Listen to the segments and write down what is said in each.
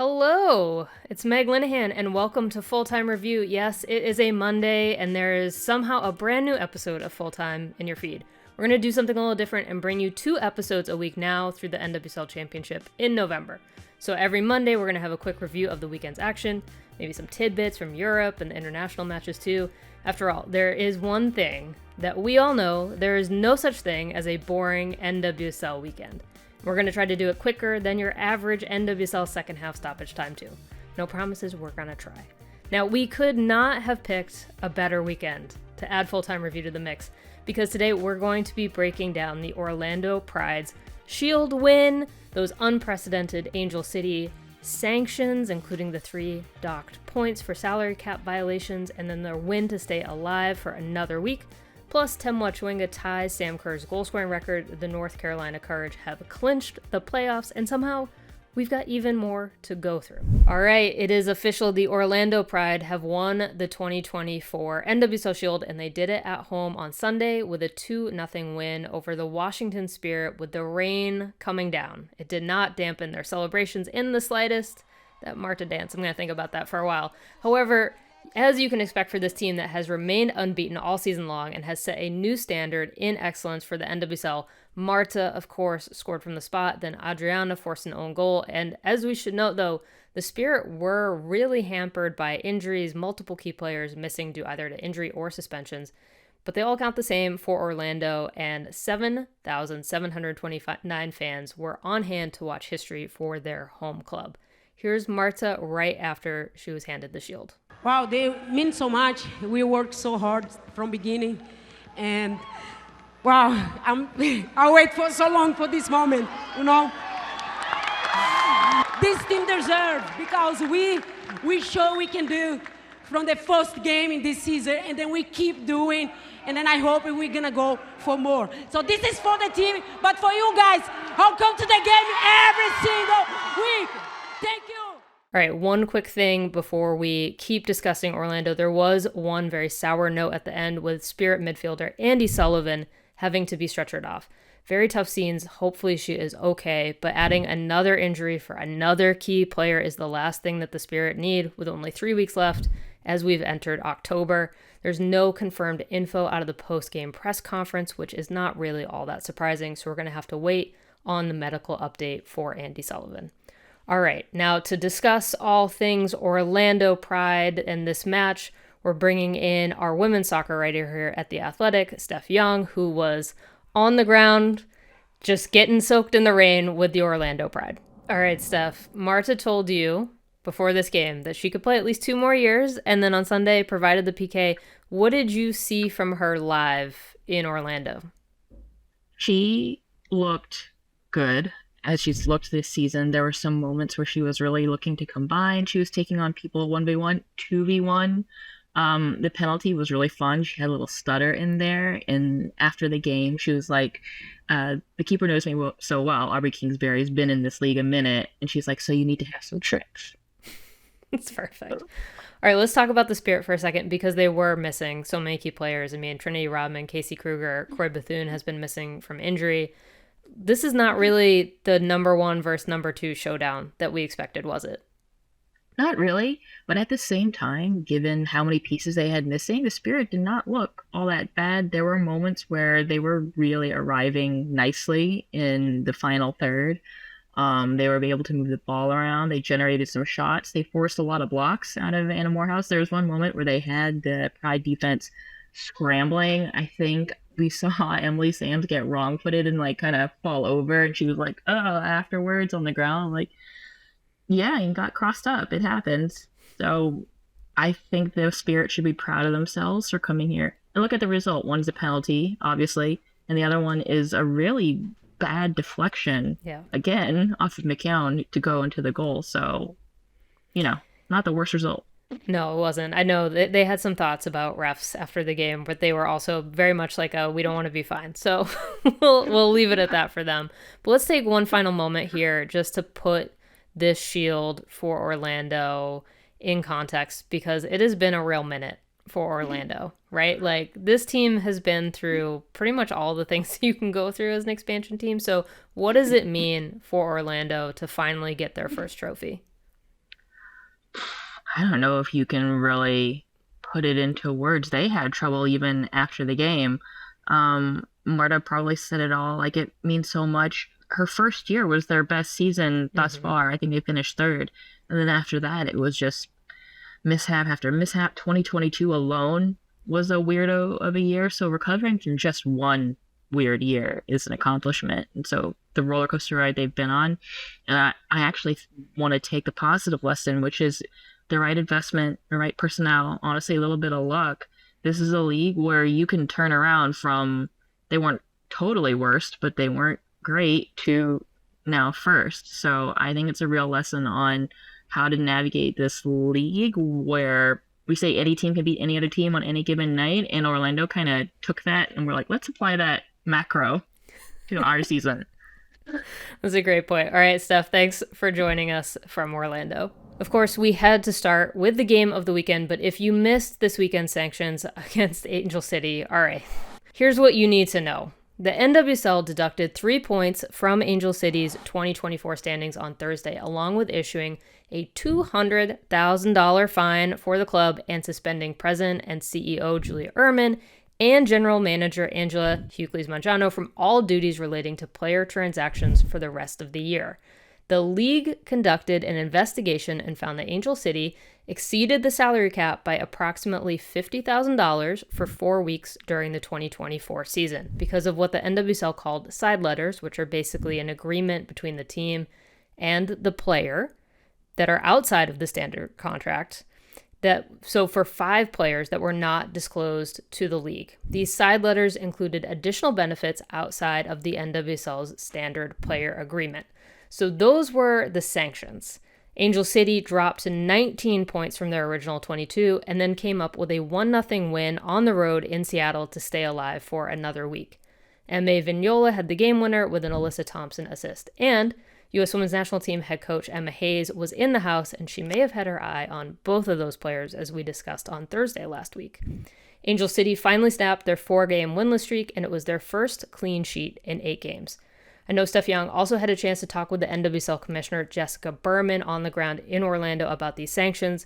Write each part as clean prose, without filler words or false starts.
Hello, it's Meg Linehan, and welcome to Full-Time Review. Yes, it is a Monday, and there is somehow a brand new episode of Full-Time in your feed. We're going to do something a little different and bring you 2 episodes a week now through the NWSL Championship in November. So every Monday, we're going to have a quick review of the weekend's action, maybe some tidbits from Europe and the international matches too. After all, there is one thing that we all know: there is no such thing as a boring NWSL weekend. We're going to try to do it quicker than your average NWSL second half stoppage time too. No promises, we're going to try. Now, we could not have picked a better weekend to add full-time review to the mix, because today we're going to be breaking down the Orlando Pride's Shield win, those unprecedented Angel City sanctions, including the 3 docked points for salary cap violations, and then their win to stay alive for another week. Plus, Temwa Chawinga ties Sam Kerr's goal-scoring record. The North Carolina Courage have clinched the playoffs, and somehow we've got even more to go through. All right, it is official. The Orlando Pride have won the 2024 NWSL Shield, and they did it at home on Sunday with a 2-0 win over the Washington Spirit with the rain coming down. It did not dampen their celebrations in the slightest. That Marta dance, I'm going to think about that for a while. However, as you can expect for this team that has remained unbeaten all season long and has set a new standard in excellence for the NWSL, Marta, of course, scored from the spot, then Adriana forced an own goal, and as we should note, though, the Spirit were really hampered by injuries, multiple key players missing due either to injury or suspensions, but they all count the same for Orlando, and 7,729 fans were on hand to watch history for their home club. Here's Marta right after she was handed the shield. Wow, they mean so much. We worked so hard from beginning, and wow, I wait for so long for this moment, you know. This team deserves, because we show we can do from the first game in this season, and then we keep doing, and then I hope we're gonna go for more. So this is for the team, but for you guys, who come to the game every single week. Thank you. All right, one quick thing before we keep discussing Orlando. There was one very sour note at the end with Spirit midfielder Andi Sullivan having to be stretchered off. Very tough scenes. Hopefully she is okay, but adding another injury for another key player is the last thing that the Spirit need with only 3 weeks left as we've entered October. There's no confirmed info out of the post-game press conference, which is not really all that surprising, so we're going to have to wait on the medical update for Andi Sullivan. All right, now to discuss all things Orlando Pride and this match, we're bringing in our women's soccer writer here at The Athletic, Steph Young, who was on the ground just getting soaked in the rain with the Orlando Pride. All right, Steph, Marta told you before this game that she could play at least 2 more years, and then on Sunday provided the PK. What did you see from her live in Orlando? She looked good. As she's looked this season, there were some moments where she was really looking to combine. She was taking on people 1v1, 2v1. The penalty was really fun. She had a little stutter in there. And after the game, she was like, the keeper knows me so well. Aubrey Kingsbury's been in this league a minute. And she's like, so you need to have some tricks. That's perfect. All right, let's talk about the Spirit for a second, because they were missing so many key players. I mean, Trinity Rodman, Casey Kruger, Corey Bethune has been missing from injury. This is not really the number 1 versus number 2 showdown that we expected, was it? Not really, but at the same time, given how many pieces they had missing, the Spirit did not look all that bad. There were moments where they were really arriving nicely in the final third. They were able to move the ball around. They generated some shots. They forced a lot of blocks out of Anna Morehouse. There was one moment where they had the Pride defense scrambling. I think we saw Emily Sams get wrong-footed and like kind of fall over, and she was like, oh, afterwards on the ground. I'm like, yeah, and got crossed up. It happens. So I think the Spirit should be proud of themselves for coming here. And look at the result. One's a penalty, obviously, and the other one is a really bad deflection, again, off of McCown to go into the goal. So, not the worst result. No, it wasn't. I know they had some thoughts about refs after the game, but they were also very much like, we don't want to be fined. So we'll leave it at that for them. But let's take one final moment here just to put this shield for Orlando in context, because it has been a real minute for Orlando, right? Like, this team has been through pretty much all the things you can go through as an expansion team. So what does it mean for Orlando to finally get their first trophy? I don't know if you can really put it into words. They had trouble even after the game. Marta probably said it all. Like, it means so much. Her first year was their best season thus far. I think they finished third. And then after that, it was just mishap after mishap. 2022 alone was a weirdo of a year. So recovering from just one weird year is an accomplishment. And so the roller coaster ride they've been on, I actually want to take the positive lesson, which is the right investment, the right personnel, honestly, a little bit of luck. This is a league where you can turn around from they weren't totally worst, but they weren't great to now first. So I think it's a real lesson on how to navigate this league where we say any team can beat any other team on any given night. And Orlando kind of took that and we're like, let's apply that macro to our season. That's a great point. All right, Steph, thanks for joining us from Orlando. Of course, we had to start with the game of the weekend, but if you missed this weekend's sanctions against Angel City, all right, here's what you need to know. The NWSL deducted 3 points from Angel City's 2024 standings on Thursday, along with issuing a $200,000 fine for the club and suspending President and CEO Julia Ehrman and General Manager Angela Hucles-Mangiano from all duties relating to player transactions for the rest of the year. The league conducted an investigation and found that Angel City exceeded the salary cap by approximately $50,000 for 4 weeks during the 2024 season because of what the NWSL called side letters, which are basically an agreement between the team and the player that are outside of the standard contract. So for 5 players that were not disclosed to the league. These side letters included additional benefits outside of the NWSL's standard player agreement. So those were the sanctions. Angel City dropped to 19 points from their original 22 and then came up with a 1-0 win on the road in Seattle to stay alive for another week. M.A. Vignola had the game winner with an Alyssa Thompson assist. And U.S. Women's National Team head coach Emma Hayes was in the house, and she may have had her eye on both of those players, as we discussed on Thursday last week. Angel City finally snapped their 4-game winless streak, and it was their first clean sheet in 8 games. I know Steph Young also had a chance to talk with the NWSL commissioner Jessica Berman on the ground in Orlando about these sanctions,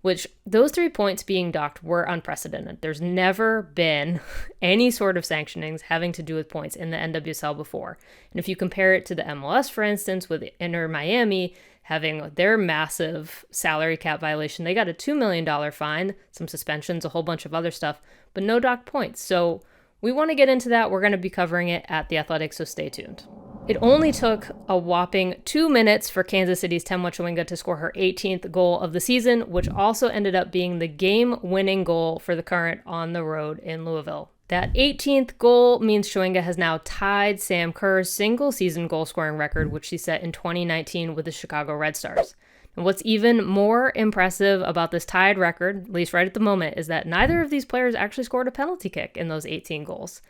which those 3 points being docked were unprecedented. There's never been any sort of sanctionings having to do with points in the NWSL before. And if you compare it to the MLS, for instance, with Inter Miami having their massive salary cap violation, they got a $2 million fine, some suspensions, a whole bunch of other stuff, but no docked points. So we want to get into that. We're going to be covering it at The Athletic, so stay tuned. It only took a whopping 2 minutes for Kansas City's Temwa Chawinga to score her 18th goal of the season, which also ended up being the game-winning goal for the Current on the road in Louisville. That 18th goal means Chawinga has now tied Sam Kerr's single-season goal-scoring record, which she set in 2019 with the Chicago Red Stars. And what's even more impressive about this tied record, at least right at the moment, is that neither of these players actually scored a penalty kick in those 18 goals.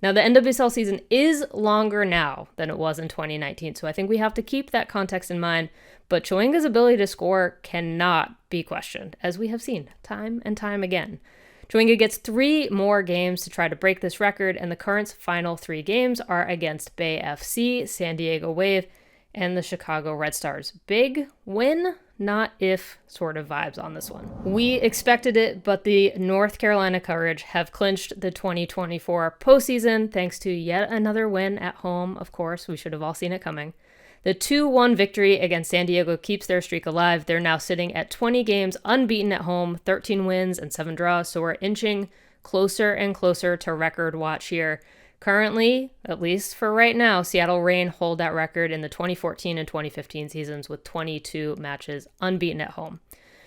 Now, the NWSL season is longer now than it was in 2019, so I think we have to keep that context in mind, but Chawinga's ability to score cannot be questioned, as we have seen time and time again. Chawinga gets 3 more games to try to break this record, and the Current's final 3 games are against Bay FC, San Diego Wave, and the Chicago Red Stars. Big win, not if sort of vibes on this one. We expected it, but the North Carolina Courage have clinched the 2024 postseason thanks to yet another win at home. Of course, we should have all seen it coming. The 2-1 victory against San Diego keeps their streak alive. They're now sitting at 20 games unbeaten at home, 13 wins and 7 draws, so we're inching closer and closer to record watch here. Currently, at least for right now, Seattle Reign hold that record in the 2014 and 2015 seasons with 22 matches unbeaten at home.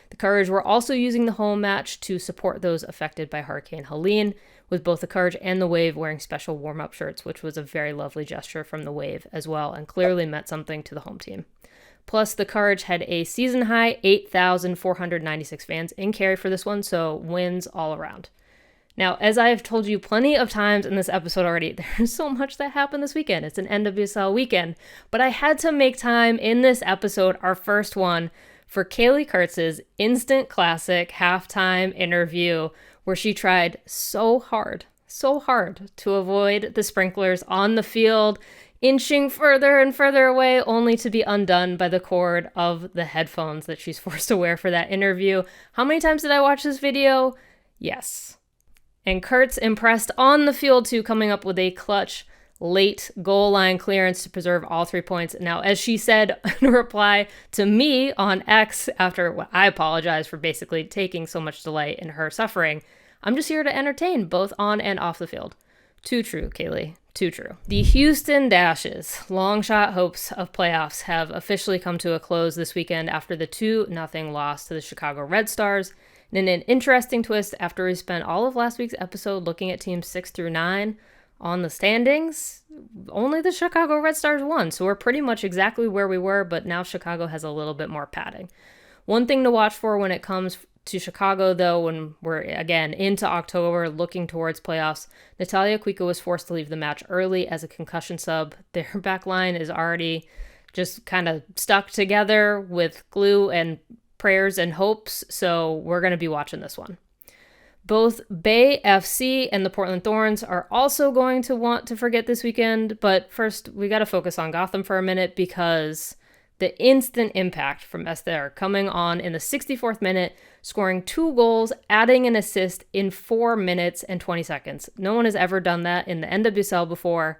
The Courage were also using the home match to support those affected by Hurricane Helene, with both the Courage and the Wave wearing special warm-up shirts, which was a very lovely gesture from the Wave as well, and clearly meant something to the home team. Plus, the Courage had a season-high 8,496 fans in Cary for this one, so wins all around. Now, as I have told you plenty of times in this episode already, there's so much that happened this weekend. It's an NWSL weekend. But I had to make time in this episode, our first one, for Kaylee Kurtz's instant classic halftime interview, where she tried so hard to avoid the sprinklers on the field, inching further and further away, only to be undone by the cord of the headphones that she's forced to wear for that interview. How many times did I watch this video? Yes. And Kurtz impressed on the field too, coming up with a clutch late goal line clearance to preserve all 3 points. Now, as she said in reply to me on X, after I apologize for basically taking so much delight in her suffering, I'm just here to entertain both on and off the field. Too true, Kaylee. Too true. The Houston Dashes' long shot hopes of playoffs have officially come to a close this weekend after the 2-0 loss to the Chicago Red Stars. And in an interesting twist, after we spent all of last week's episode looking at teams 6 through 9 on the standings, only the Chicago Red Stars won. So we're pretty much exactly where we were, but now Chicago has a little bit more padding. One thing to watch for when it comes to Chicago, though, when we're, again, into October, looking towards playoffs, Natalia Kuika was forced to leave the match early as a concussion sub. Their back line is already just kind of stuck together with glue and prayers and hopes, so we're going to be watching this one. Both Bay FC and the Portland Thorns are also going to want to forget this weekend, but first we got to focus on Gotham for a minute because the instant impact from Esther coming on in the 64th minute, scoring 2 goals, adding an assist in 4 minutes and 20 seconds. No one has ever done that in the NWSL before,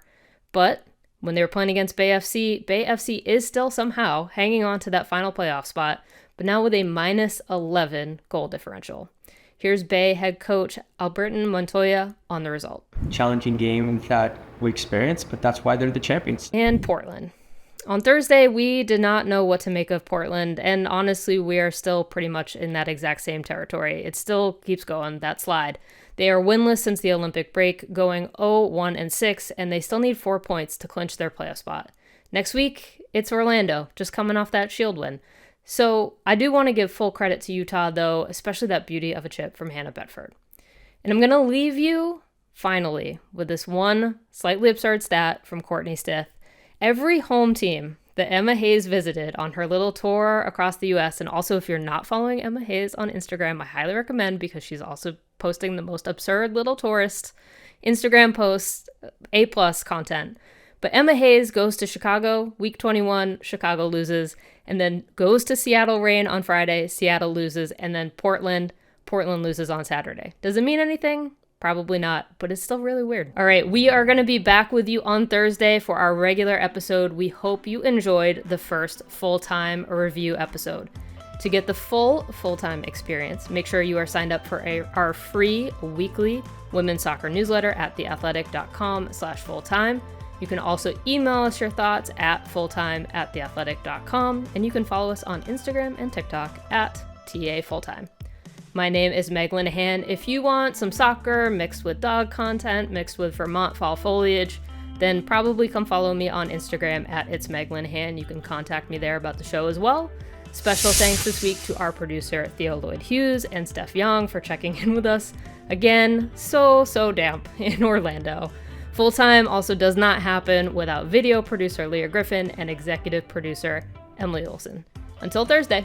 but when they were playing against Bay FC is still somehow hanging on to that final playoff spot, but now with a -11 goal differential. Here's Bay head coach Albertin Montoya on the result. Challenging game that we experienced, but that's why they're the champions. And Portland. On Thursday, we did not know what to make of Portland, and honestly, we are still pretty much in that exact same territory. It still keeps going, that slide. They are winless since the Olympic break, going 0-1-6, and they still need 4 points to clinch their playoff spot. Next week, it's Orlando, just coming off that Shield win. So I do want to give full credit to Utah, though, especially that beauty of a chip from Hannah Bedford. And I'm going to leave you, finally, with this one slightly absurd stat from Courtney Stith. Every home team that Emma Hayes visited on her little tour across the U.S., and also if you're not following Emma Hayes on Instagram, I highly recommend because she's also posting the most absurd little tourist Instagram posts, A+ content. But Emma Hayes goes to Chicago, week 21, Chicago loses, and then goes to Seattle Reign on Friday, Seattle loses, and then Portland loses on Saturday. Does it mean anything? Probably not, but it's still really weird. All right, we are going to be back with you on Thursday for our regular episode. We hope you enjoyed the first full-time review episode. To get the full-time experience, make sure you are signed up for our free weekly women's soccer newsletter at theathletic.com/fulltime. You can also email us your thoughts at fulltime@theathletic.com, and you can follow us on Instagram and TikTok at @TAFulltime. My name is Meg Linehan. If you want some soccer mixed with dog content, mixed with Vermont fall foliage, then probably come follow me on Instagram at @itsmeglinehan. You can contact me there about the show as well. Special thanks this week to our producer Theo Lloyd Hughes and Steph Young for checking in with us. Again, so damp in Orlando. Full Time also does not happen without video producer Leah Griffin and executive producer Emily Olson. Until Thursday.